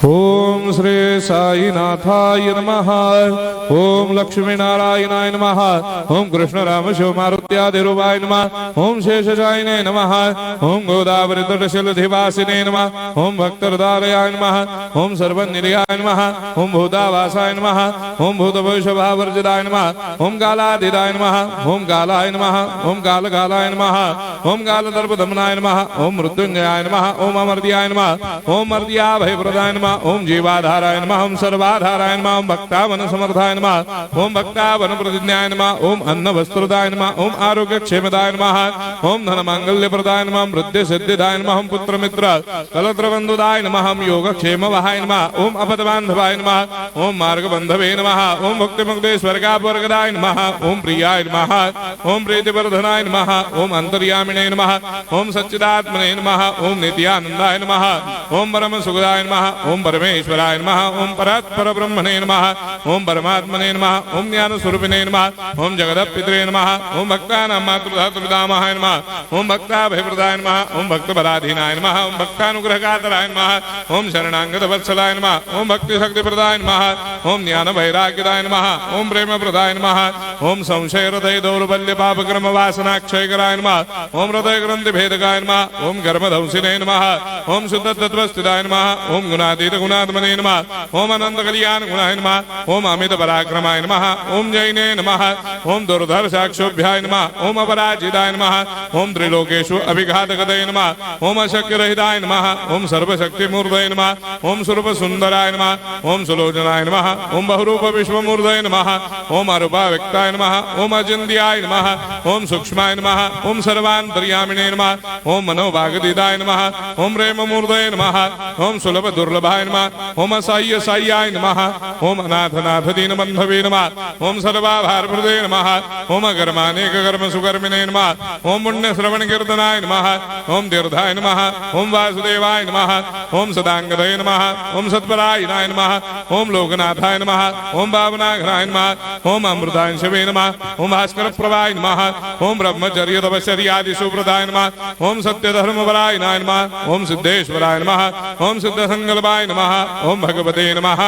ओम श्री साईनाथाय नमः। ओम लक्ष्मी नारायणाय नमः। ओम कृष्ण राम शिव मारुत्यादिरूपाय नमः। ओम शेषशायिने नमः। ओम गोदावरी तटशिलधिवासिने नमः। ओम भक्तहृदयाय नमः। ओम सर्वनिलयाय नमः। ओम भूतावासाय नमः। ओम भूतभविष्यभावर्जिताय नमः। ओम कालाधीराय नमः। ओम कालाय नमः। ओम कालकालाय नमः। ओम कालदर्पदमनाय नमः। ओम मृत्युंजयाय नमः। ओम अमर्त्याय नमः। ओम मर्त्याभयप्रदाय नमः। ओम जीवाधाराय नमः। ओम सर्वाधाराय नमः। ओम भक्तावन समर्थाय नमः। ओम भक्तावन प्रतिज्ञाय नमः। ओम अन्न वस्त्रदाय नमः। ओम आरोग्य क्षेमदाय नमः। ओम धन मांगल्य प्रदाय नमः। ओम वृद्धि सिद्धिदाय नमः। ओम पुत्र मित्र कलत्र बंधुदाय नमः। ओम योग क्षेम वहाय नमः। ओम अपद बांधवाय नमः। ओम मार्ग बंधवे नमः। ओम भक्ति मुक्ति स्वर्गापवर्गदाय नमः। ओम प्रियाय नमः। ओम प्रीतिवर्धनाय नमः। ओम अंतर्यामिने नमः। ओम सच्चिदात्मने नमः। ओम नित्यानंदाय नमः। ओम परम सुखदाय नमः। ओम परमेश्वराय नमः। ओम परात्पर ब्रह्मणे नमः। ओम परमात्मने नमः। ओम ज्ञान स्वरूपिणे नमः। ओम जगदपितरे नमः। ओम भक्तानां मातृधातुर्पितामहाय नमः। ओम भक्ताभयप्रदाय नमः। ओम भक्तपराधीनाय नमः। ओम भक्तानुग्रहकातराय नमः। ओम शरणागत वत्सलाय नमः। ओम भक्ति शक्ति प्रदाय नमः। ओम ज्ञान वैराग्यदाय नमः। ओम प्रेम प्रदाय नमः। ओम संशय हृदय दौर्बल्य पापक्रम वासना क्षयकराय नमः। ओम हृदय ग्रंथि भेदकाय नमः। ओम गर्भधंसिने नमः। ओम शुद्ध तत्वस्थिताय नमः। ओम गुणातीत गुणात्मने नमः। ओम अनंत कल्याण गुणाय नमः। ओम अमित पराक्रमाय नमः। ओम जैने नमः। ओम दुर्धर्षाक्षोभ्याय नमः। ओम अपराजिताय नमः। ओम त्रिलोकेषु अभिघातगतये नमः। ओम अशक्यरहिताय नमः। ओम सर्वशक्तिमूर्तये नमः। ओम स्वरूप सुंदराय नमः। ओम सुलोचनाय नमः। ओम बहुरूप विश्वमूर्तये नमः। ओम अरूपाव्यक्ताय नमः। ओम अचिन्त्याय नमः। ओम सूक्ष्माय नमः। ओम सर्वान्तर्यामिने नमः। ओम मनोभागदिदाय नमः। ओम प्रेममूर्तये नमः। ओम सुलभ दुर्लभाय नमः। ओम साह्य साह्याय नमः। ओम अनाथनाथ दीनबन्धवे नमः। ओम सर्वाभारप्रदे नमः। ओम अकर्मानेक कर्म सुकर्मिणे नमः। ओम पुण्य श्रवण कीर्तनाय नमः। ओम तीर्थाय नमः। ओम वासुदेवाय नमः। ओम सदांगदये नमः। ओम सत्परायणाय नमः। ओम लोकनाथाय नमः। ओम भावनाघ्राय नमः। ओम अमृताय शिवे नमः। ओम भास्कर प्रभाय नमः। ओम ब्रह्मचर्य तपश्चर्यादि सुप्रदाय नमः। ओम सत्य धर्मपरायणाय नमः। ओम सिद्धेश्वराय नमः। ओम सिद्ध संकल्पाय नमः। ओम भगवते नमः।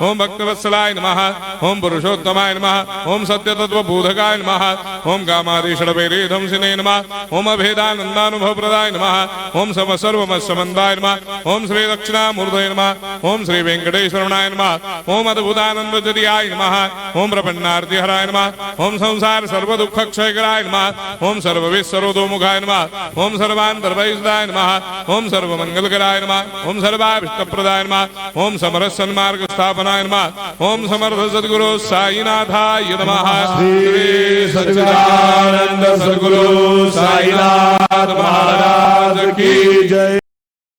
ओम भक्तवत्सलाय नमः। ओम पुरुषोत्तमाय नमः। ओम सत्य तत्व बोधकाय नमः। ओम कामादिषडवेरे ध्वंसिने नमः। ओम अभेदानंदानुभव प्रदाय नमः। ओम सर्वमस्समन्दाय नमः। ओम श्री दक्षिणामूर्तये नमः। ओम श्री वेंकटेश्वरनाय नमः। ओम अद्भुतानंदजरियाय नमः। ओम प्रपन्नार्ति हराय नमः। ओम संसार सर्व दुख क्षयकराय नमः। ओम सर्वविश्वरोधोमुखाय नमः। ओम सर्वांतर्वैसदाय नमः। ओम सर्वमंगलकराय नमः। ओम सर्वाभिष्टप्रदाय नमः। ओम समरस सन्मार्ग स्थापनाय नमः। ओम समर्थ सद्गुरु साईनाथाय नमः। श्री सच्चिदानंद सद्गुरु साईनाथ